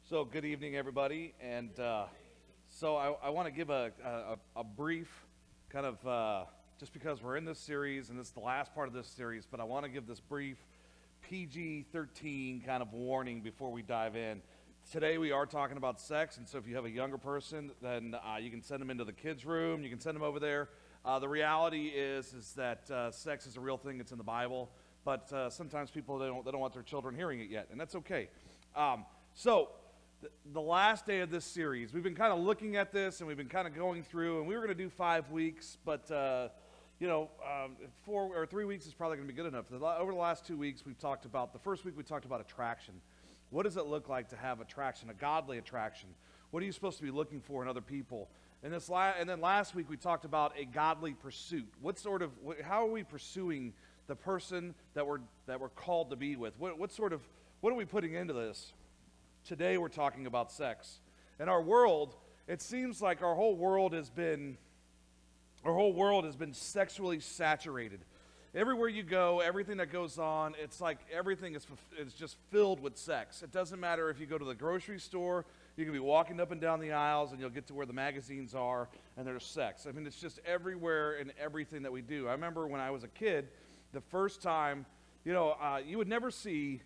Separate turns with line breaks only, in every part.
So good evening, everybody, and I want to give a brief kind of, just because we're in this series, and it's the last part of this series, but I want to give this brief PG-13 kind of warning before we dive in. Today we are talking about sex, and so if you have a younger person, then you can send them into the kids' room, you can send them over there. The reality is that sex is a real thing, it's in the Bible, but sometimes people, they don't want their children hearing it yet, and that's okay. The last day of this series, we've been kind of looking at this, and we've been kind of going through, and we were going to do 5 weeks, but 4 or 3 weeks is probably going to be good enough. Over the last 2 weeks, we've talked about, the first week we talked about attraction. What does it look like to have attraction, a godly attraction? What are you supposed to be looking for in other people? And then last week we talked about a godly pursuit. How are we pursuing the person that we're called to be with? What are we putting into this? Today we're talking about sex. In our world, it seems like our whole world has been sexually saturated. Everywhere you go, everything that goes on, it's like everything is just filled with sex. It doesn't matter if you go to the grocery store, you can be walking up and down the aisles and you'll get to where the magazines are and there's sex. I mean, it's just everywhere in everything that we do. I remember when I was a kid, the first time, you would never see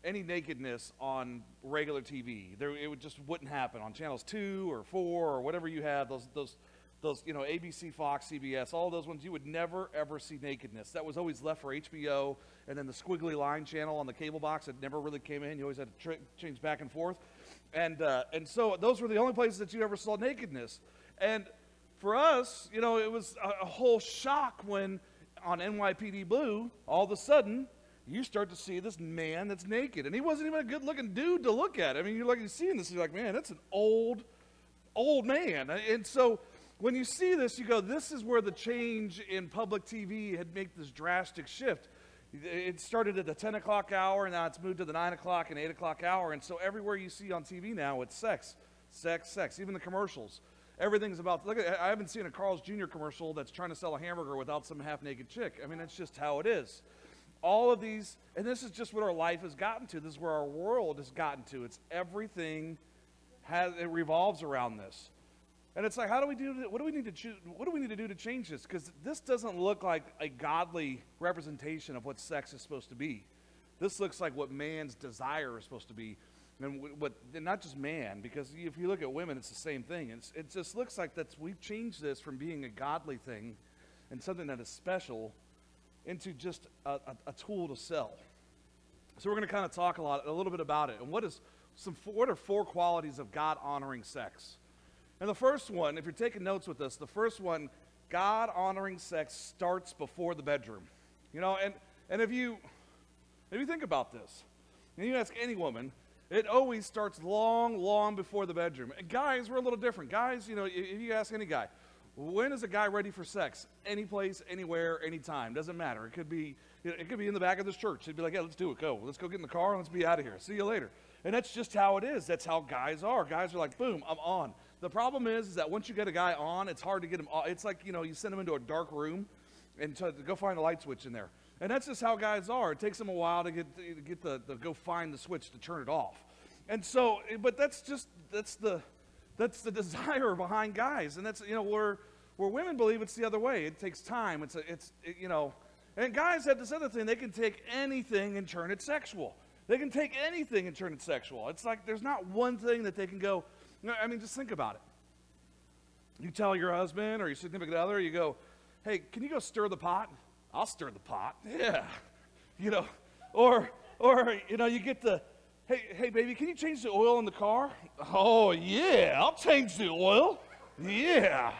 any nakedness on regular TV. It just wouldn't happen on channels 2 or 4 or whatever you have, those ABC, Fox, CBS, all those ones, you would never ever see nakedness. That was always left for HBO, and then the squiggly line channel on the cable box that never really came in. You always had to change back and forth. And so those were the only places that you ever saw nakedness. And for us, it was a whole shock when on NYPD Blue, all of a sudden, you start to see this man that's naked. And he wasn't even a good-looking dude to look at. I mean, you're seeing this, you're like, man, that's an old man. And so when you see this, you go, this is where the change in public TV had made this drastic shift. It started at the 10 o'clock hour, and now it's moved to the 9 o'clock and 8 o'clock hour. And so everywhere you see on TV now, it's sex, sex, sex. Even the commercials. Everything's about, I haven't seen a Carl's Jr. commercial that's trying to sell a hamburger without some half-naked chick. I mean, that's just how it is. All of these, and this is just what our life has gotten to. This is where our world has gotten to. It's everything it revolves around this. And it's like, how do we do? What do we need to do to change this? Because this doesn't look like a godly representation of what sex is supposed to be. This looks like what man's desire is supposed to be, and not just man. Because if you look at women, it's the same thing. It just looks like we've changed this from being a godly thing and something that is special into just a tool to sell. So we're going to kind of talk a little bit about it. And what are 4 qualities of God-honoring sex? And the first one, if you're taking notes with us, the first one, God-honoring sex starts before the bedroom. And if you think about this, and you ask any woman, it always starts long, long before the bedroom. And guys, we're a little different. Guys, if you ask any guy, when is a guy ready for sex? Any place, anywhere, anytime. Doesn't matter. It could be in the back of this church. He'd be like, yeah, let's do it. Go. Let's go get in the car and let's be out of here. See you later. And that's just how it is. That's how guys are. Guys are like, boom, I'm on. The problem is that once you get a guy on, it's hard to get him off. It's like, you send him into a dark room and to go find a light switch in there. And that's just how guys are. It takes them a while to go find the switch to turn it off. And so, but that's the desire behind guys. And that's, where women believe it's the other way. It takes time. And guys have this other thing. They can take anything and turn it sexual. They can take anything and turn it sexual. It's like there's not one thing that they can go, I mean, just think about it. You tell your husband or your significant other, you go, hey, can you go stir the pot? I'll stir the pot. Yeah. Or you get the, hey, baby, can you change the oil in the car? Oh, yeah, I'll change the oil. Yeah.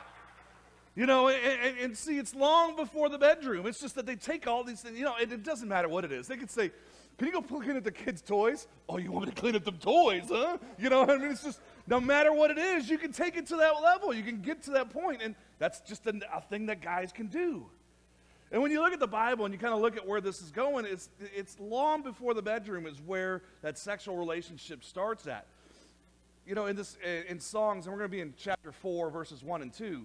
And see, it's long before the bedroom. It's just that they take all these things, and it doesn't matter what it is. They could say, can you go clean up the kids' toys? Oh, you want me to clean up them toys, huh? I mean, it's just, no matter what it is, you can take it to that level. You can get to that point, and that's just a thing that guys can do. And when you look at the Bible and you kind of look at where this is going, it's long before the bedroom is where that sexual relationship starts at. In Songs, and we're going to be in chapter 4, verses 1 and 2,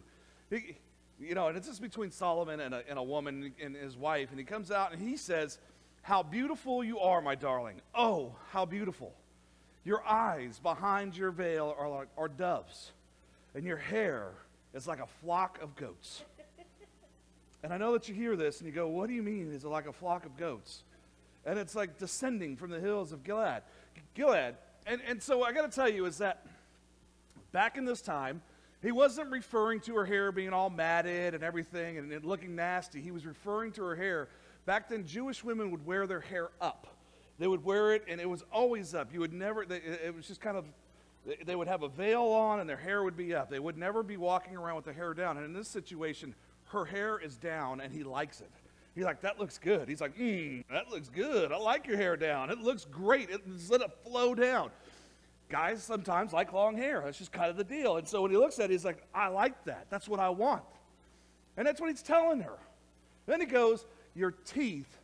and it's just between Solomon and a woman and his wife, and he comes out and he says, how beautiful you are, my darling. Oh, how beautiful. Your eyes behind your veil are doves, and your hair is like a flock of goats. And I know that you hear this and you go, what do you mean is it like a flock of goats? And it's like descending from the hills of Gilead. And so I got to tell you is that back in this time, he wasn't referring to her hair being all matted and everything and it looking nasty. He was referring to her hair. Back then, Jewish women would wear their hair up. They would wear it, and it was always up. You would never, it was just kind of, they would have a veil on, and their hair would be up. They would never be walking around with their hair down. And in this situation, her hair is down, and he likes it. He's like, that looks good. He's like, that looks good. I like your hair down. It looks great. Just let it flow down. Guys sometimes like long hair. That's just kind of the deal. And so when he looks at it, he's like, I like that. That's what I want. And that's what he's telling her. Then he goes, your teeth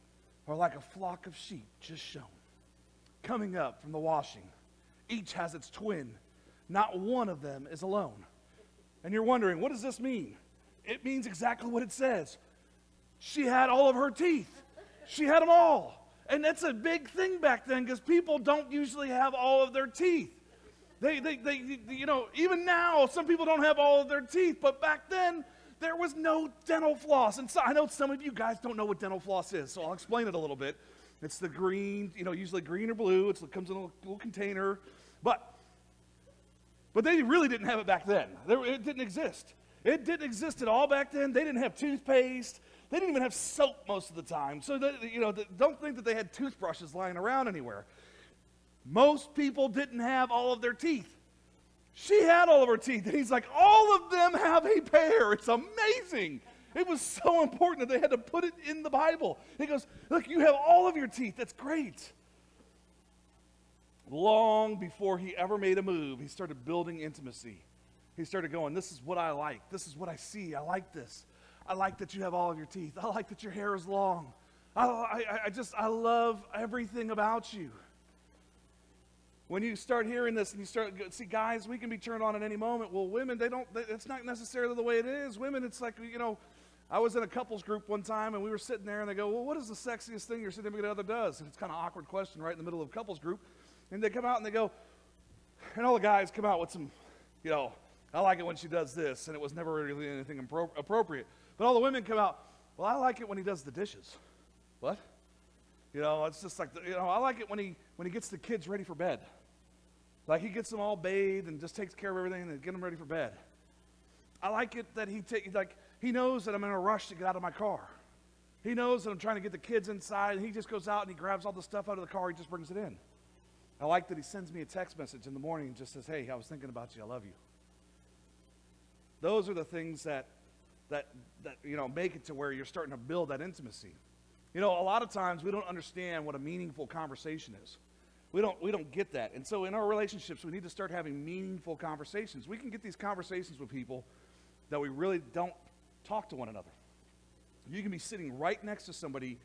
are like a flock of sheep just shown, coming up from the washing. Each has its twin. Not one of them is alone. And you're wondering, what does this mean? It means exactly what it says. She had all of her teeth. She had them all. And that's a big thing back then because people don't usually have all of their teeth. They even now, some people don't have all of their teeth, but back then, there was no dental floss. And so I know some of you guys don't know what dental floss is, so I'll explain it a little bit. It's the green, usually green or blue. It comes in a little container. But they really didn't have it back then. It didn't exist. It didn't exist at all back then. They didn't have toothpaste. They didn't even have soap most of the time. So, don't think that they had toothbrushes lying around anywhere. Most people didn't have all of their teeth. She had all of her teeth. And he's like, all of them have a pair. It's amazing. It was so important that they had to put it in the Bible. He goes, look, you have all of your teeth. That's great. Long before he ever made a move, he started building intimacy. He started going, this is what I like. This is what I see. I like this. I like that you have all of your teeth. I like that your hair is long. I love everything about you. When you start hearing this and you start, see, guys, we can be turned on at any moment. Well, women, it's not necessarily the way it is. Women, it's like, I was in a couples group one time and we were sitting there and they go, well, what is the sexiest thing your significant other does? And it's kind of an awkward question right in the middle of a couples group. And they come out and they go, and all the guys come out with some, I like it when she does this, and it was never really anything appropriate. But all the women come out, well, I like it when he does the dishes. What? It's just like, I like it when he gets the kids ready for bed. Like he gets them all bathed and just takes care of everything and get them ready for bed. I like it that he knows that I'm in a rush to get out of my car. He knows that I'm trying to get the kids inside, and he just goes out and he grabs all the stuff out of the car, he just brings it in. I like that he sends me a text message in the morning and just says, hey, I was thinking about you, I love you. Those are the things that make it to where you're starting to build that intimacy. A lot of times we don't understand what a meaningful conversation is. We don't get that. And so in our relationships, we need to start having meaningful conversations. We can get these conversations with people that we really don't talk to one another. You can be sitting right next to somebody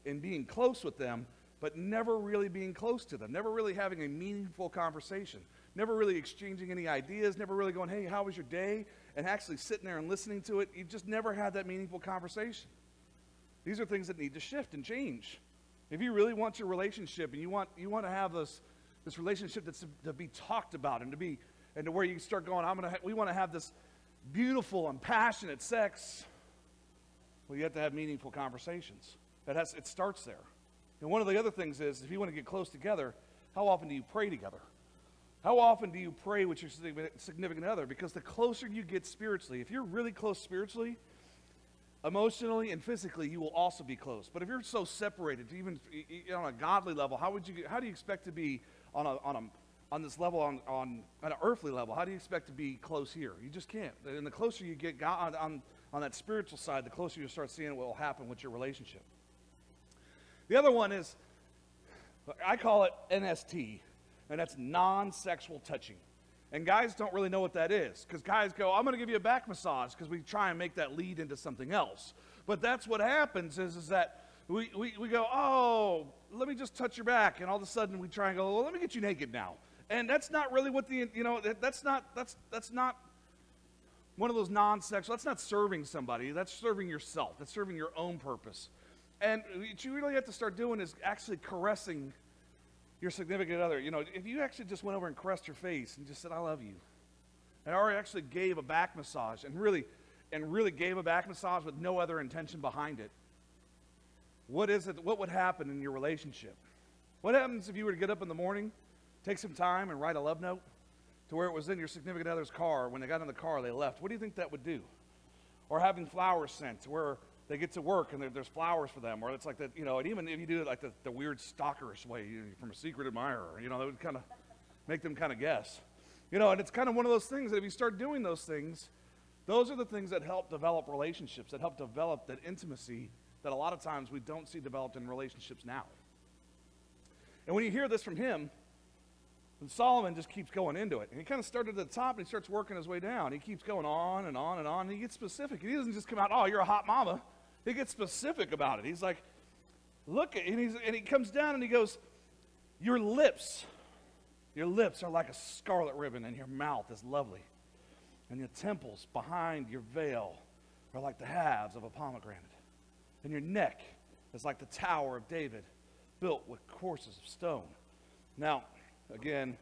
and being close with them, but never really being close to them, never really having a meaningful conversation, never really exchanging any ideas, never really going, hey, how was your day? And actually sitting there and listening to it. You just never had that meaningful conversation. These are things that need to shift and change. If you really want your relationship and you want to have this relationship that's to be talked about and to where you start going, we want to have this beautiful and passionate sex. Well, you have to have meaningful conversations. It starts there. And one of the other things is, if you want to get close together, how often do you pray together? How often do you pray with your significant other? Because the closer you get spiritually, if you're really close spiritually, emotionally and physically, you will also be close. But if you're so separated, even on a godly level, how do you expect to be on this level, on an earthly level? How do you expect to be close here? You just can't. And the closer you get God on that spiritual side, the closer you start seeing what will happen with your relationship. The other one is, I call it NST, and that's non-sexual touching. And guys don't really know what that is, because guys go, I'm going to give you a back massage, because we try and make that lead into something else. But that's what happens is that we go, oh, let me just touch your back, and all of a sudden we try and go, well, let me get you naked now. And that's not really what that's not one of those non-sexual, that's not serving somebody, that's serving yourself, that's serving your own purpose. And what you really have to start doing is actually caressing your significant other, if you actually just went over and caressed her face and just said, I love you, and or actually gave a back massage and really gave a back massage with no other intention behind it, what would happen in your relationship? What happens if you were to get up in the morning, take some time and write a love note to where it was in your significant other's car? When they got in the car, they left. What do you think that would do? Or having flowers sent where they get to work and there's flowers for them, or it's like that, and even if you do it like the weird stalkerish way, from a secret admirer, that would kind of make them kind of guess. And it's kind of one of those things that if you start doing those things, those are the things that help develop relationships, that help develop that intimacy that a lot of times we don't see developed in relationships now. And when you hear this from him, and Solomon just keeps going into it. And he kind of started at the top and he starts working his way down. He keeps going on and on and on. And he gets specific. He doesn't just come out, oh, you're a hot mama. He gets specific about it. He's like, look, and he comes down and he goes, your lips are like a scarlet ribbon, and your mouth is lovely. And your temples behind your veil are like the halves of a pomegranate. And your neck is like the Tower of David, built with courses of stone. Now, again,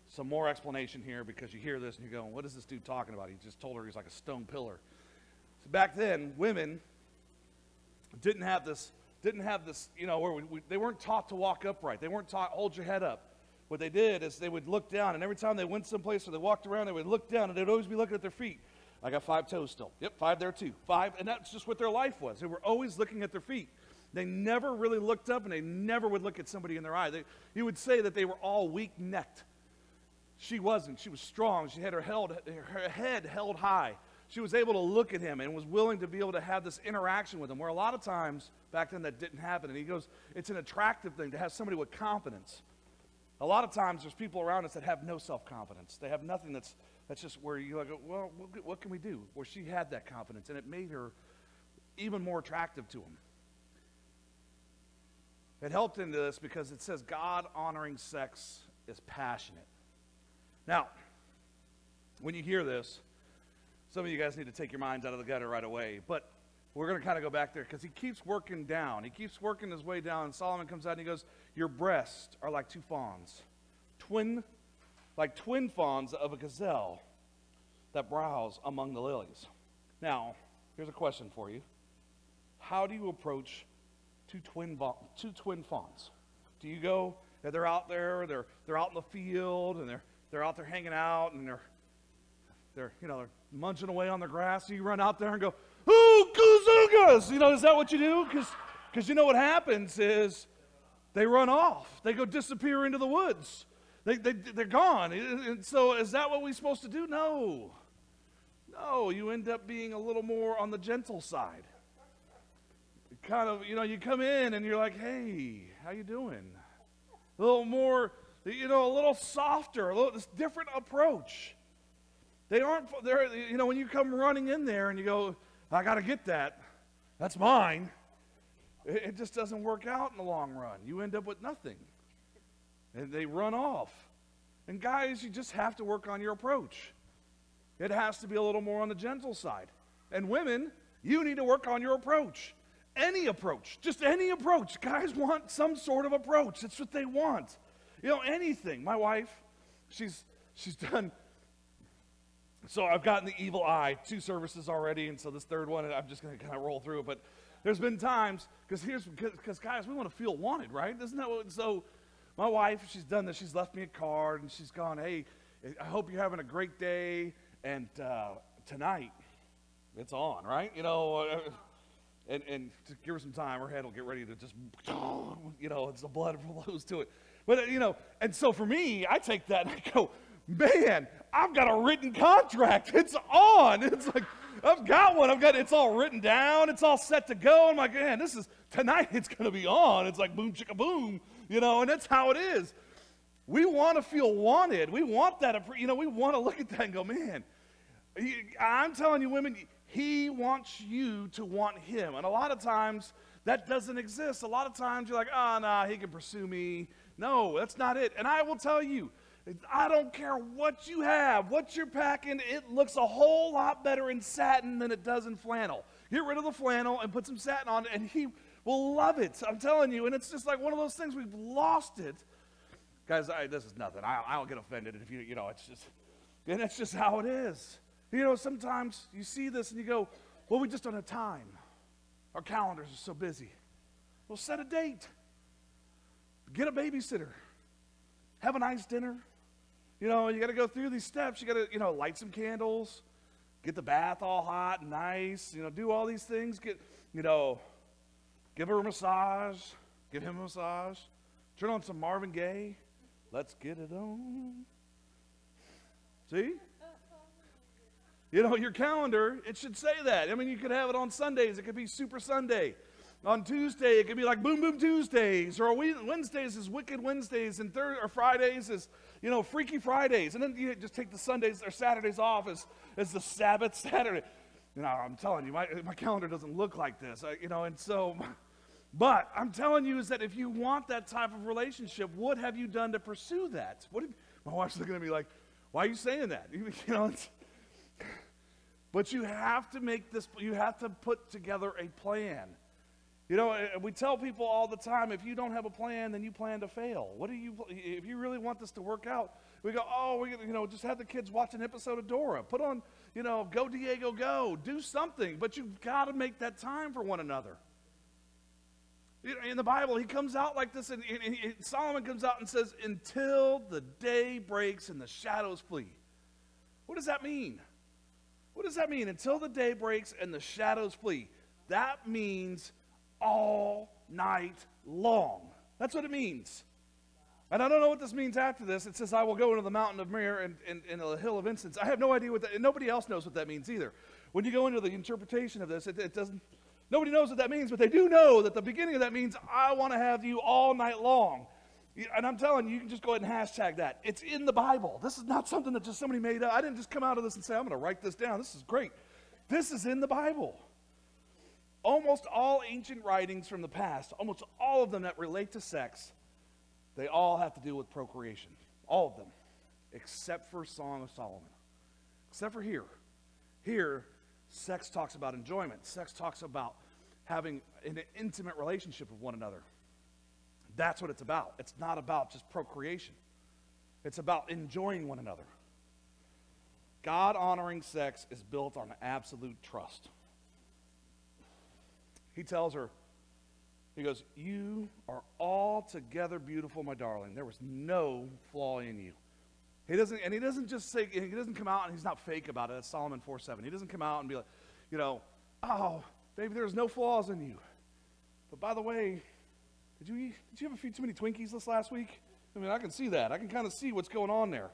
some more explanation here, because you hear this and you're going, what is this dude talking about? He just told her he's like a stone pillar. So back then, women didn't have this, where they weren't taught to walk upright. They weren't taught, hold your head up. What they did is they would look down, and every time they went someplace or they walked around, they would look down, and they'd always be looking at their feet. I got 5 toes still. Yep, 5 there too. 5, and that's just what their life was. They were always looking at their feet. They never really looked up, and they never would look at somebody in their eye. You would say that they were all weak-necked. She wasn't. She was strong. She had her head held high. She was able to look at him and was willing to be able to have this interaction with him, where a lot of times back then that didn't happen. And he goes, it's an attractive thing to have somebody with confidence. A lot of times there's people around us that have no self-confidence. They have nothing that's just where you're like, well, what can we do? Well, she had that confidence, and it made her even more attractive to him. It helped into this because it says God-honoring sex is passionate. Now, when you hear this, some of you guys need to take your minds out of the gutter right away, but we're going to kind of go back there because he keeps working down. He keeps working his way down, and Solomon comes out and he goes, your breasts are like 2 fawns, like twin fawns of a gazelle that browse among the lilies. Now, here's a question for you. How do you approach two twin fawns? Do you go, they're out there, they're out in the field, and they're out there hanging out, and they're munching away on the grass, so you run out there and go, ooh, kazoogas! Is that what you do? Because what happens is they run off. They go disappear into the woods. They're gone. And so is that what we're supposed to do? No. No, you end up being a little more on the gentle side. Kind of, you come in and you're like, hey, how you doing? A little more, a little softer, this different approach. When you come running in there and you go, I got to get that. That's mine. It just doesn't work out in the long run. You end up with nothing. And they run off. And guys, you just have to work on your approach. It has to be a little more on the gentle side. And women, you need to work on your approach. Any approach, just any approach. Guys want some sort of approach. That's what they want. Anything. My wife, she's done. So I've gotten the evil eye 2 services already, and so this third one, I'm just going to kind of roll through it. But there's been times, because guys, we want to feel wanted, right? Isn't that what? So my wife, she's done this. She's left me a card, and she's gone, hey, I hope you're having a great day, and tonight, it's on, right? And to give her some time, her head will get ready to just, it's the blood flows to it. But, and so for me, I take that and I go, man, I've got a written contract. It's on. It's like, I've got one. It's all written down. It's all set to go. I'm like, man, tonight it's going to be on. It's like boom, chicka boom, and that's how it is. We want to feel wanted. We want that, we want to look at that and go, man, I'm telling you, women, he wants you to want him. And a lot of times, that doesn't exist. A lot of times, you're like, oh, nah, he can pursue me. No, that's not it. And I will tell you, I don't care what you have, what you're packing, it looks a whole lot better in satin than it does in flannel. Get rid of the flannel and put some satin on, and he will love it. I'm telling you. And it's just like one of those things, we've lost it Guys, this is nothing. I don't get offended if it's just, and that's just how it is. Sometimes you see this and you go, well, we just don't have time. Our calendars are so busy. Well, set a date. Get a babysitter. Have a nice dinner. You got to go through these steps. You got to, light some candles. Get the bath all hot and nice. Do all these things. Give her a massage. Give him a massage. Turn on some Marvin Gaye. Let's get it on. See? Your calendar, it should say that. You could have it on Sundays. It could be Super Sunday. On Tuesday, it could be like Boom Boom Tuesdays. Or Wednesdays is Wicked Wednesdays. And Fridays is, Freaky Fridays. And then you just take the Sundays or Saturdays off as the Sabbath Saturday. I'm telling you, my calendar doesn't look like this. But I'm telling you is that if you want that type of relationship, what have you done to pursue that? My wife's looking at me like, why are you saying that? But you have to you have to put together a plan. We tell people all the time, if you don't have a plan, then you plan to fail. If you really want this to work out, we go, just have the kids watch an episode of Dora. Put on, Go Diego Go. Do something, but you've got to make that time for one another. In the Bible, he comes out like this, and Solomon comes out and says, until the day breaks and the shadows flee. What does that mean? What does that mean? Until the day breaks and the shadows flee. That means all night long. That's what it means. And I don't know what this means after this. It says, I will go into the mountain of myrrh and the hill of incense. I have no idea what that, and nobody else knows what that means either. When you go into the interpretation of this, it doesn't, nobody knows what that means, but they do know that the beginning of that means, I want to have you all night long. And I'm telling you, you can just go ahead and hashtag that. It's in the Bible. This is not something that just somebody made up. I didn't just come out of this and say, I'm going to write this down. This is great. This is in the Bible. Almost all ancient writings from the past, almost all of them that relate to sex, they all have to do with procreation. All of them. Except for Song of Solomon. Except for here. Here, sex talks about enjoyment. Sex talks about having an intimate relationship with one another. That's what it's about. It's not about just procreation. It's about enjoying one another. God-honoring sex is built on absolute trust. He tells her, he goes, you are altogether beautiful, my darling. There was no flaw in you. He doesn't just say, he doesn't come out and he's not fake about it. That's Solomon 4:7. He doesn't come out and be like, oh, baby, there's no flaws in you. But by the way, did you have a few too many Twinkies this last week? I can see that. I can kind of see what's going on there.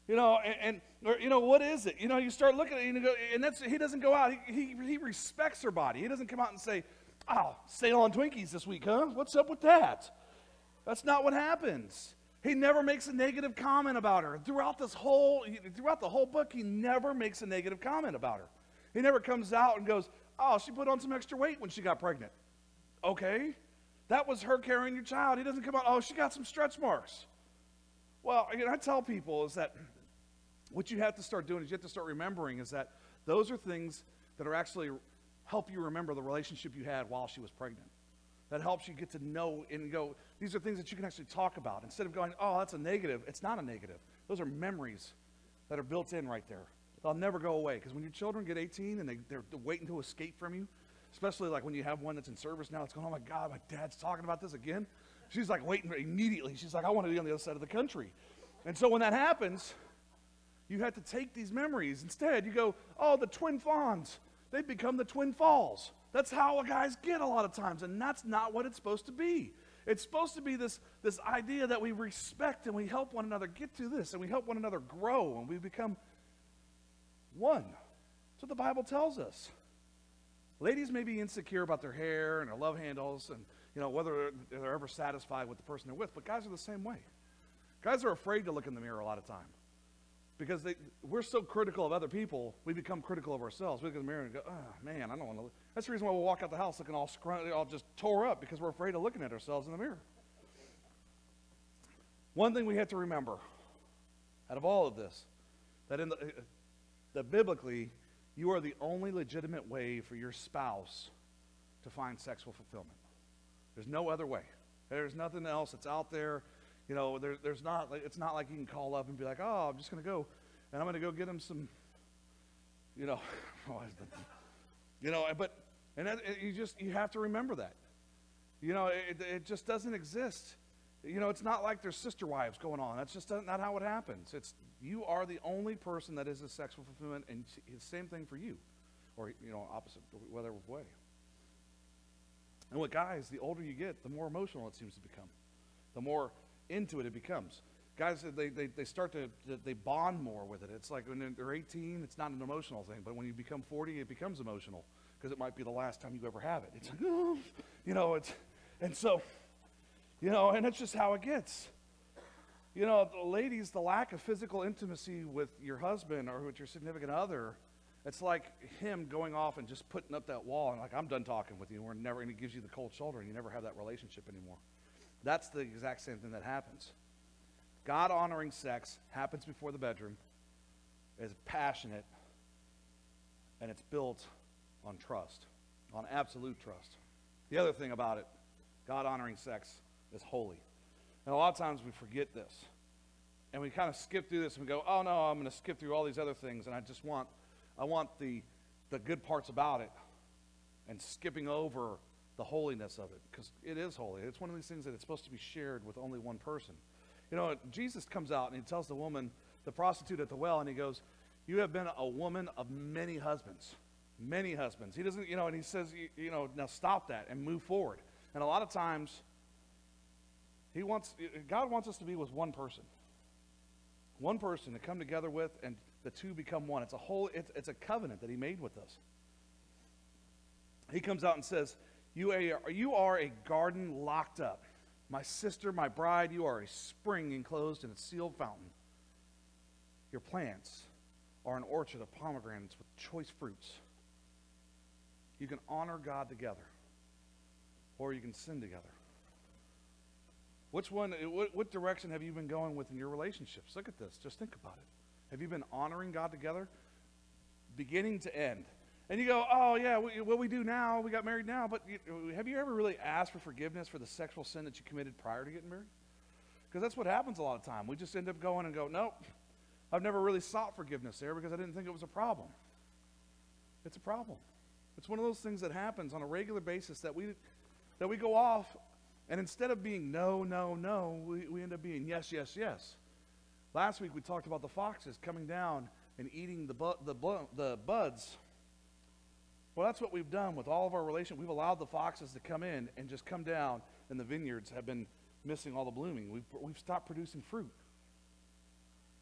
What is it? You start looking at it and you go, and he doesn't go out. He respects her body. He doesn't come out and say, oh, sale on Twinkies this week, huh? What's up with that? That's not what happens. He never makes a negative comment about her. Throughout the whole book, he never makes a negative comment about her. He never comes out and goes, oh, she put on some extra weight when she got pregnant. Okay. That was her carrying your child. He doesn't come out, oh, she got some stretch marks. Well, I tell people is that what you have to start doing is you have to start remembering is that those are things that are actually help you remember the relationship you had while she was pregnant. That helps you get to know and go, these are things that you can actually talk about. Instead of going, oh, that's a negative. It's not a negative. Those are memories that are built in right there. They'll never go away. Because when your children get 18 and they're waiting to escape from you, especially like when you have one that's in service now, it's going, oh my God, my dad's talking about this again. She's like waiting immediately. She's like, I want to be on the other side of the country. And so when that happens, you have to take these memories. Instead, you go, oh, the twin fawns. They become the twin falls. That's how guys get a lot of times, and that's not what it's supposed to be. It's supposed to be this idea that we respect and we help one another get to this, and we help one another grow, and we become one. That's what the Bible tells us. Ladies may be insecure about their hair and their love handles and whether they're ever satisfied with the person they're with, but guys are the same way. Guys are afraid to look in the mirror a lot of time because we're so critical of other people, we become critical of ourselves. We look in the mirror and go, oh, man, I don't want to look. That's the reason why we'll walk out the house looking all just tore up because we're afraid of looking at ourselves in the mirror. One thing we have to remember out of all of this, that biblically, you are the only legitimate way for your spouse to find sexual fulfillment. There's no other way. There's nothing else that's out there. You know, there's not, like, it's not like you can call up and be like, oh, I'm just going to go, and I'm going to go get him some, you know, you know, but, and that, you have to remember that. You know, it just doesn't exist. You know, it's not like there's sister wives going on. That's just not how it happens. It's, you are the only person that is a sexual fulfillment, and the same thing for you. Or, you know, opposite, whatever way. And with guys, the older you get, the more emotional it seems to become. The more into it becomes. Guys, they start to, they bond more with it. It's like when they're 18, it's not an emotional thing. But when you become 40, it becomes emotional. Because it might be the last time you ever have it. It's like, oh, you know, it's, and so, you know, and it's just how it gets. You know, the ladies, the lack of physical intimacy with your husband or with your significant other, it's like him going off and just putting up that wall and like, I'm done talking with you. We're never, and he gives you the cold shoulder and you never have that relationship anymore. That's the exact same thing that happens. God-honoring sex happens before the bedroom, is passionate, and it's built on trust, on absolute trust. The other thing about it, God-honoring sex is holy. And a lot of times we forget this. And we kind of skip through this and we go, oh no, I'm going to skip through all these other things and I want the good parts about it, and skipping over the holiness of it, because it is holy. It's one of these things that it's supposed to be shared with only one person. You know, Jesus comes out and he tells the woman, the prostitute at the well, and he goes, you have been a woman of many husbands. Many husbands. He doesn't, you know, and he says, you know, now stop that and move forward. And a lot of times, God wants us to be with one person. One person to come together with, and the two become one. It's a covenant that he made with us. He comes out and says, you are a garden locked up. My sister, my bride, you are a spring enclosed in a sealed fountain. Your plants are an orchard of pomegranates with choice fruits. You can honor God together, or you can sin together. What direction have you been going with in your relationships? Look at this. Just think about it. Have you been honoring God together, beginning to end? And you go, oh yeah, what we do now, we got married now, but have you ever really asked for forgiveness for the sexual sin that you committed prior to getting married? Because that's what happens a lot of time. We just end up going and go, nope, I've never really sought forgiveness there because I didn't think it was a problem. It's a problem. It's one of those things that happens on a regular basis that we go off, and instead of being no, no, no, we end up being yes, yes, yes. Last week we talked about the foxes coming down and eating the buds. Well, that's what we've done with all of our relations. We've allowed the foxes to come in and just come down, and the vineyards have been missing all the blooming. We've stopped producing fruit.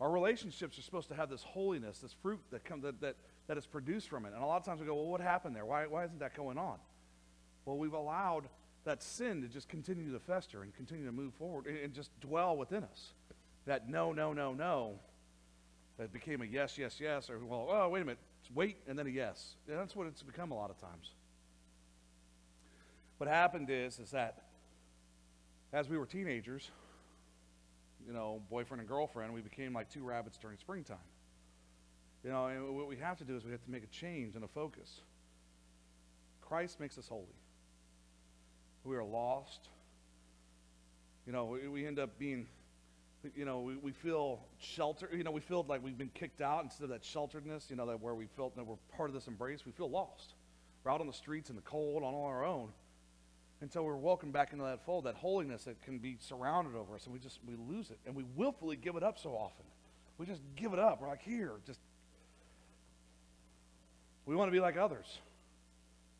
Our relationships are supposed to have this holiness, this fruit that is produced from it. And a lot of times we go, well, what happened there? Why isn't that going on? Well, we've allowed that sin to just continue to fester and continue to move forward and just dwell within us. That no, no, no, no, that became a yes, yes, yes, or well, oh, wait a minute, wait, and then a yes. And that's what it's become a lot of times. What happened is that as we were teenagers, you know, boyfriend and girlfriend, we became like two rabbits during springtime. You know, and what we have to do is we have to make a change and a focus. Christ makes us holy. We are lost. You know, we end up being, you know, we feel sheltered. You know, we feel like we've been kicked out instead of that shelteredness, you know, that where we felt that we're part of this embrace. We feel lost. We're out on the streets in the cold on our own until we're welcomed back into that fold, that holiness that can be surrounded over us, and we lose it. And we willfully give it up so often. We just give it up. We're like, here, just, we want to be like others.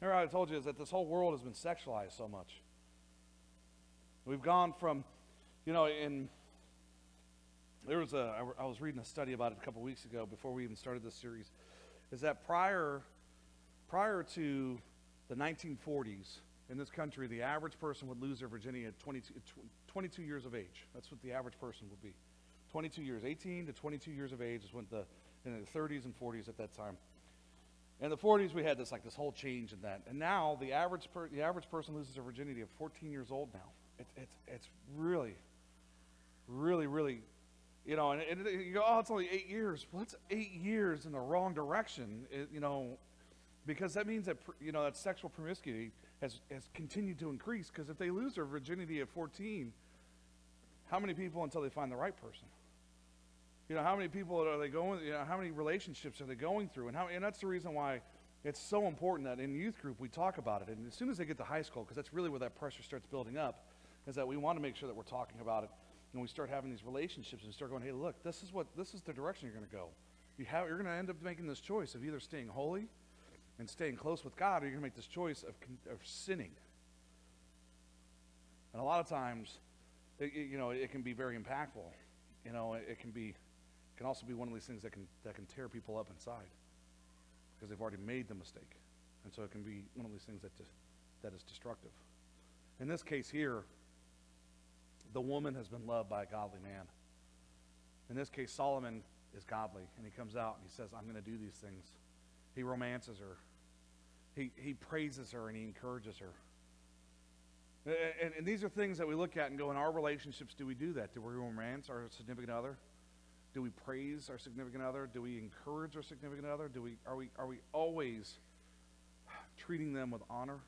Remember I told you is that this whole world has been sexualized so much. We've gone from, you know, I was reading a study about it a couple weeks ago before we even started this series, is that prior to the 1940s in this country, the average person would lose their virginity at 22 years of age. That's what the average person would be. 22 years, 18 to 22 years of age is when in the 30s and 40s at that time. In the 40s, we had this whole change in that. And now the average person loses their virginity at 14 years old now. It's really, really, really, you know, and you go, oh, it's only 8 years. Well, it's 8 years in the wrong direction, you know, because that means that, you know, that sexual promiscuity has continued to increase, because if they lose their virginity at 14, How many people until they find the right person? How many people are they going, how many relationships are they going through? And that's the reason why it's so important that in youth group we talk about it. And as soon as they get to high school, because that's really where that pressure starts building up, is that we want to make sure that we're talking about it. And we start having these relationships and start going, hey, look, this is the direction you're going to go. You're going to end up making this choice of either staying holy and staying close with God, or you're going to make this choice of sinning. And a lot of times, it can be very impactful. It can also be one of these things that can tear people up inside because they've already made the mistake. And so it can be one of these things that is destructive. In this case here, the woman has been loved by a godly man. In this case, Solomon is godly, and he comes out and he says, I'm going to do these things. He romances her. He praises her and he encourages her. And these are things that we look at and go, in our relationships, do we do that? Do we romance our significant other? Do we praise our significant other? Do we encourage our significant other? Are we always treating them with honor?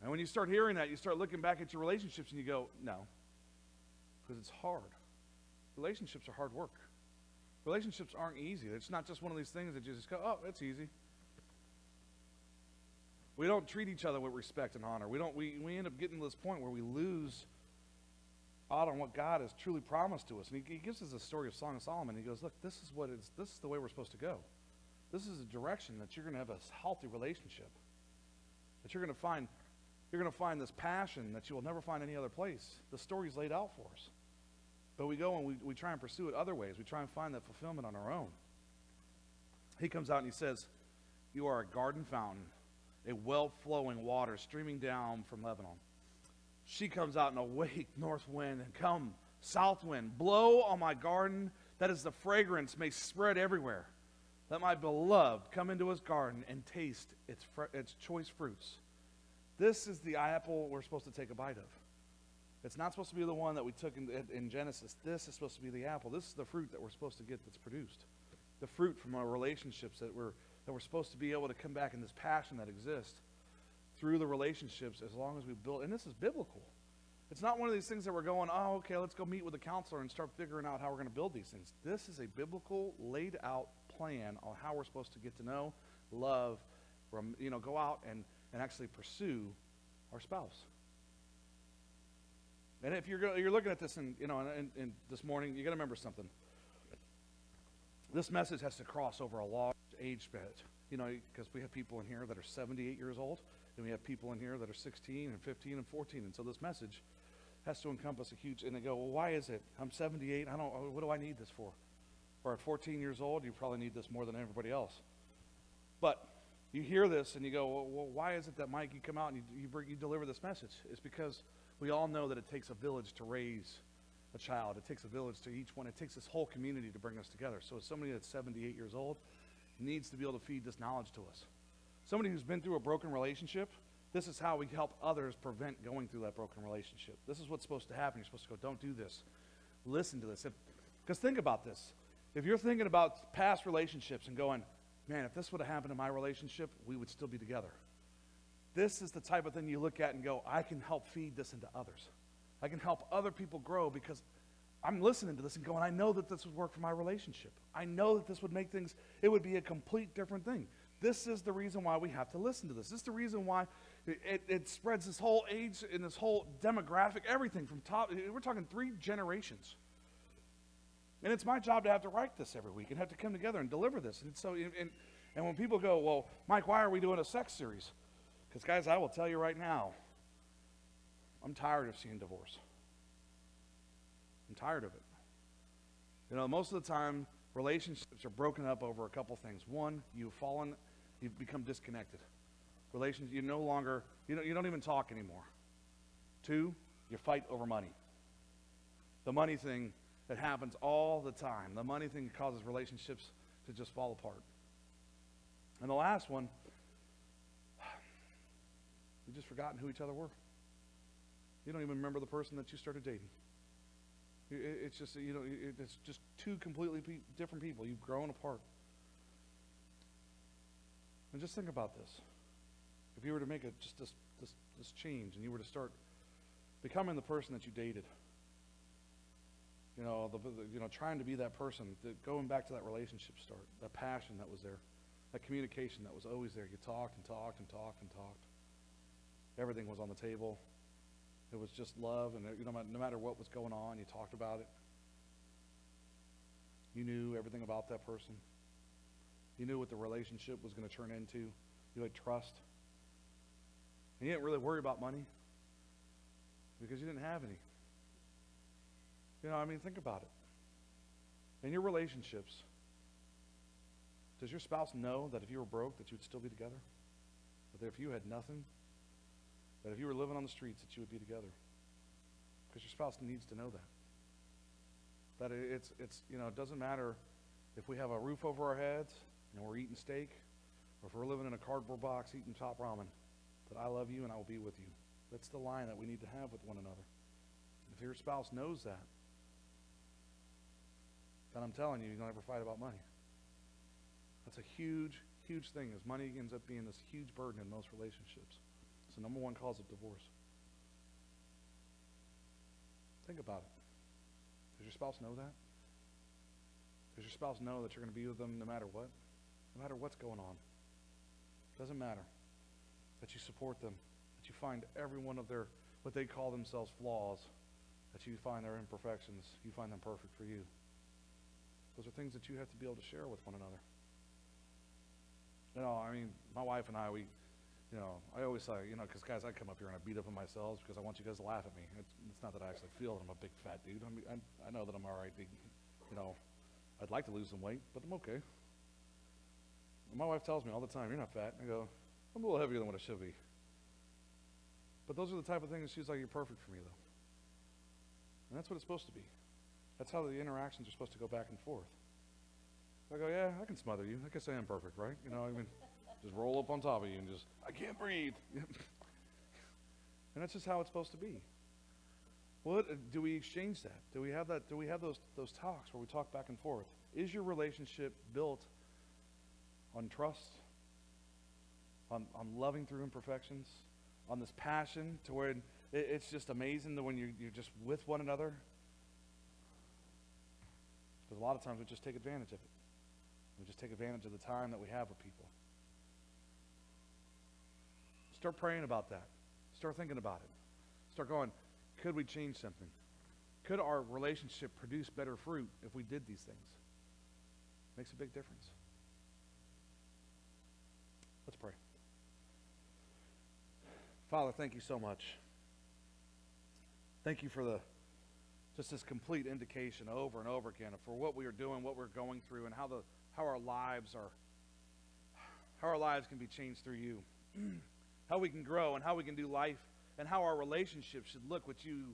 And when you start hearing that, you start looking back at your relationships and you go, no, because it's hard. Relationships are hard work. Relationships aren't easy. It's not just one of these things that you just go, oh, it's easy. We don't treat each other with respect and honor. We end up getting to this point where we lose out on what God has truly promised to us. And he gives us a story of Song of Solomon. He goes, look, this is the way we're supposed to go. This is a direction that you're going to have a healthy relationship. That you're going to find this passion that you will never find any other place. The story's laid out for us. But we go and we try and pursue it other ways. We try and find that fulfillment on our own. He comes out and he says, you are a garden fountain, a well-flowing water streaming down from Lebanon. She comes out in a wake north wind, and come south wind, blow on my garden, that is the fragrance may spread everywhere. Let my beloved come into his garden and taste its choice fruits. This is the apple we're supposed to take a bite of. It's not supposed to be the one that we took in Genesis. This is supposed to be the apple. This is the fruit that we're supposed to get that's produced. The fruit from our relationships that we're supposed to be able to come back in this passion that exists through the relationships as long as we build. And this is biblical. It's not one of these things that we're going, oh, okay, let's go meet with a counselor and start figuring out how we're going to build these things. This is a biblical, laid out plan on how we're supposed to get to know, love, go out and actually pursue our spouse. And if you're looking at this and this morning, you got to remember something. This message has to cross over a large age span, because we have people in here that are 78 years old, and we have people in here that are 16 and 15 and 14, and so this message has to encompass a huge. And they go, well, why is it? I'm 78. What do I need this for? Or at 14 years old, you probably need this more than everybody else. But you hear this and you go, well, why is it that, Mike, you come out and you deliver this message? It's because we all know that it takes a village to raise a child. It takes a village to each one. It takes this whole community to bring us together. So somebody that's 78 years old needs to be able to feed this knowledge to us. Somebody who's been through a broken relationship, this is how we help others prevent going through that broken relationship. This is what's supposed to happen. You're supposed to go, don't do this. Listen to this. Because think about this. If you're thinking about past relationships and going, man, if this would have happened in my relationship, we would still be together. This is the type of thing you look at and go, I can help feed this into others. I can help other people grow because I'm listening to this and going, I know that this would work for my relationship. I know that this would make things, it would be a complete different thing. This is the reason why we have to listen to this. This is the reason why it spreads this whole age and this whole demographic, everything from top. We're talking 3 generations. And it's my job to have to write this every week and have to come together and deliver this. And so, and when people go, well, Mike, why are we doing a sex series? Because, guys, I will tell you right now, I'm tired of seeing divorce. I'm tired of it. Most of the time, relationships are broken up over a couple things. One, you've become disconnected. Relations, you don't even talk anymore. 2, you fight over money. The money thing that happens all the time. The money thing causes relationships to just fall apart. And the last one, you've just forgotten who each other were. You don't even remember the person that you started dating. It's just, it's just 2 completely different people. You've grown apart. And just think about this. If you were to make just this change and you were to start becoming the person that you dated, trying to be that person, going back to that relationship start, that passion that was there, that communication that was always there. You talked and talked and talked and talked. Everything was on the table. It was just love, and no matter what was going on, you talked about it. You knew everything about that person. You knew what the relationship was going to turn into. You had trust. And you didn't really worry about money because you didn't have any. Think about it. In your relationships, does your spouse know that if you were broke, that you would still be together? That if you had nothing, that if you were living on the streets, that you would be together? Because your spouse needs to know that. That it doesn't matter if we have a roof over our heads and we're eating steak, or if we're living in a cardboard box eating top ramen, that I love you and I will be with you. That's the line that we need to have with one another. If your spouse knows that, then I'm telling you, you don't ever fight about money. That's a huge, huge thing, as money ends up being this huge burden in most relationships. It's the number one cause of divorce. Think about it. Does your spouse know that? Does your spouse know that you're going to be with them no matter what? No matter what's going on. Doesn't matter. That you support them. That you find every one of their, what they call themselves, flaws. That you find their imperfections. You find them perfect for you. Those are things that you have to be able to share with one another. My wife and I, I always say, because guys, I come up here and I beat up on myself because I want you guys to laugh at me. It's not that I actually feel that I'm a big fat dude. I know that I'm all right. I'd like to lose some weight, but I'm okay. My wife tells me all the time, "You're not fat." I go, "I'm a little heavier than what I should be." But those are the type of things she's like, "You're perfect for me, though." And that's what it's supposed to be. That's how the interactions are supposed to go back and forth. I go, "Yeah, I can smother you. I guess I am perfect, right? Just roll up on top of you and I can't breathe." And that's just how it's supposed to be. Well, do we exchange that? Do we have that? Do we have those talks where we talk back and forth? Is your relationship built on trust, on loving through imperfections, on this passion to where it's just amazing that when you're just with one another? Because a lot of times we just take advantage of it. We just take advantage of the time that we have with people. Start praying about that. Start thinking about it. Start going, could we change something? Could our relationship produce better fruit if we did these things? Makes a big difference. Let's pray. Father, thank you so much. Thank you for just this complete indication over and over again for what we are doing, what we're going through, and how our lives can be changed through you. How we can grow and how we can do life, and how our relationships should look with you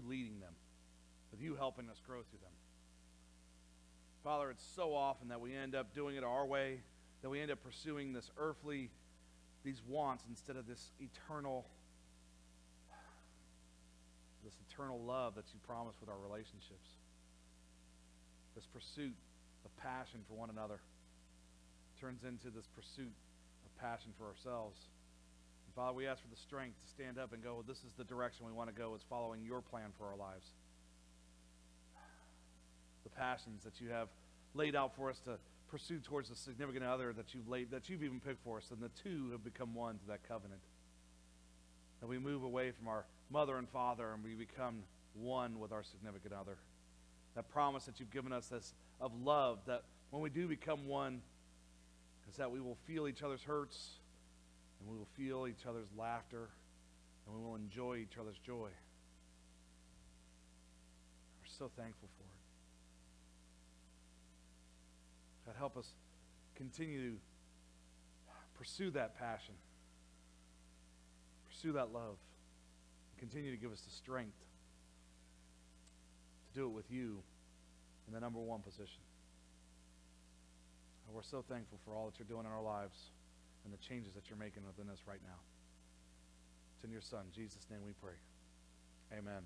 leading them, with you helping us grow through them. Father, it's so often that we end up doing it our way, that we end up pursuing these wants instead of this eternal love that you promise with our relationships. This pursuit of passion for one another turns into this pursuit of passion for ourselves. And Father, we ask for the strength to stand up and go, this is the direction we want to go, is following your plan for our lives. The passions that you have laid out for us to pursue towards the significant other that you've even picked for us, and the two have become one to that covenant. And we move away from our mother and father and we become one with our significant other. That promise that you've given us of love, that when we do become one, is that we will feel each other's hurts, and we will feel each other's laughter, and we will enjoy each other's joy. We're so thankful for it. God, help us continue to pursue that passion, pursue that love, and continue to give us the strength to do it with you in the number one position. And we're so thankful for all that you're doing in our lives and the changes that you're making within us right now. It's in your Son, Jesus' name we pray. Amen.